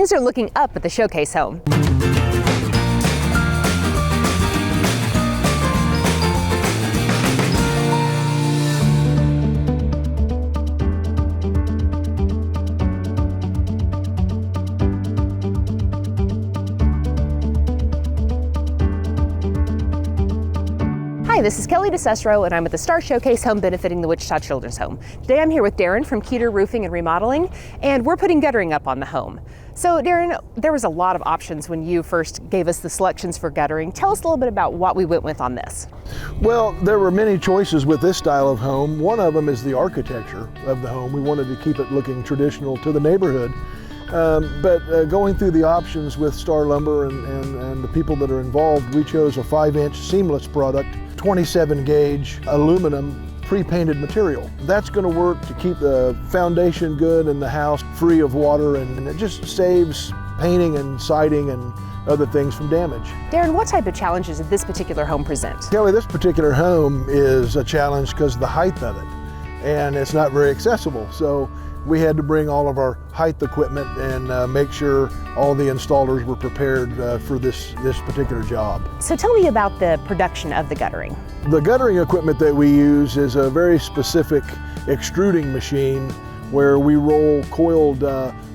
things are looking up at the showcase home. Hi, this is Kelly DeCesaro, and I'm at the Star Showcase Home benefiting the Wichita Children's Home. Today I'm here with Darren from Keeter Roofing and Remodeling, and we're putting guttering up on the home. So Darren, there was a lot of options when you first gave us the selections for guttering. Tell us a little bit about what we went with on this. Well, there were many choices with this style of home. One of them is the architecture of the home. We wanted to keep it looking traditional to the neighborhood. But going through the options with Star Lumber and the people that are involved, we chose a 5-inch seamless product, 27 gauge aluminum pre-painted material. That's going to work to keep the foundation good and the house free of water, and it just saves painting and siding and other things from damage. Darren, what type of challenges did this particular home present? Kelly, this particular home is a challenge because of the height of it, and it's not very accessible. So we had to bring all of our height equipment and make sure all the installers were prepared for this particular job. So tell me about the production of the guttering. The guttering equipment that we use is a very specific extruding machine where we roll coiled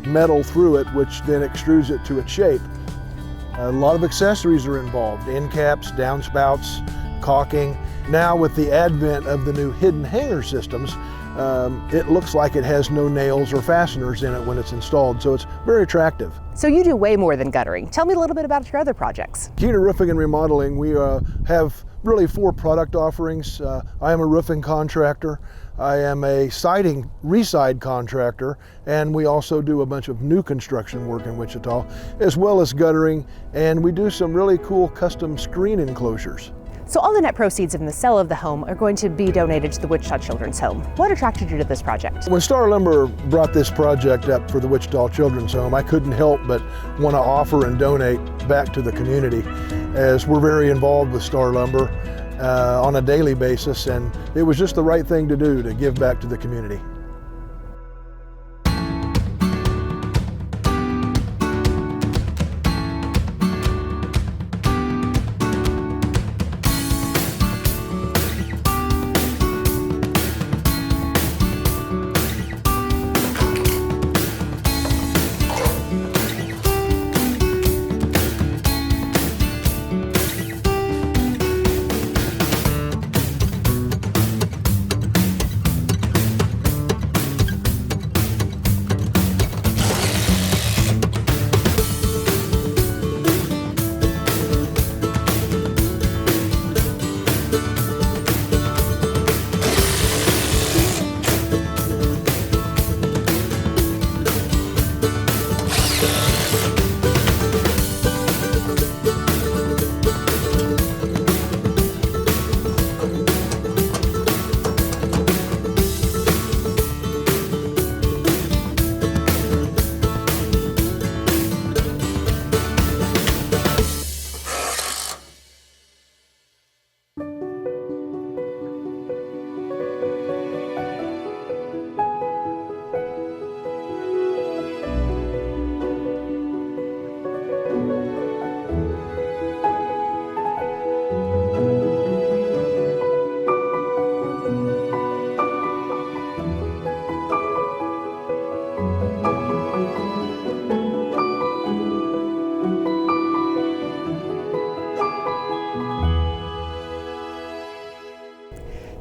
metal through it, which then extrudes it to its shape. A lot of accessories are involved: end caps, downspouts, caulking. Now with the advent of the new hidden hanger systems, it looks like it has no nails or fasteners in it when it's installed, so it's very attractive. So you do way more than guttering. Tell me a little bit about your other projects. Keeter Roofing and Remodeling, we have really 4 product offerings. I am a roofing contractor, I am a siding reside contractor, and we also do a bunch of new construction work in Wichita, as well as guttering, and we do some really cool custom screen enclosures. So all the net proceeds from the sale of the home are going to be donated to the Wichita Children's Home. What attracted you to this project? When Star Lumber brought this project up for the Wichita Children's Home, I couldn't help but want to offer and donate back to the community, as we're very involved with Star Lumber on a daily basis, and it was just the right thing to do to give back to the community.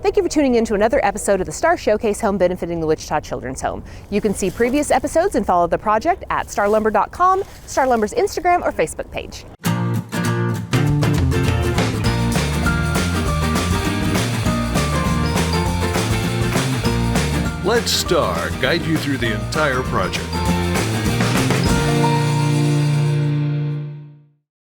Thank you for tuning in to another episode of the Star Showcase Home benefiting the Wichita Children's Home. You can see previous episodes and follow the project at starlumber.com, Star Lumber's Instagram or Facebook page. Let Star guide you through the entire project.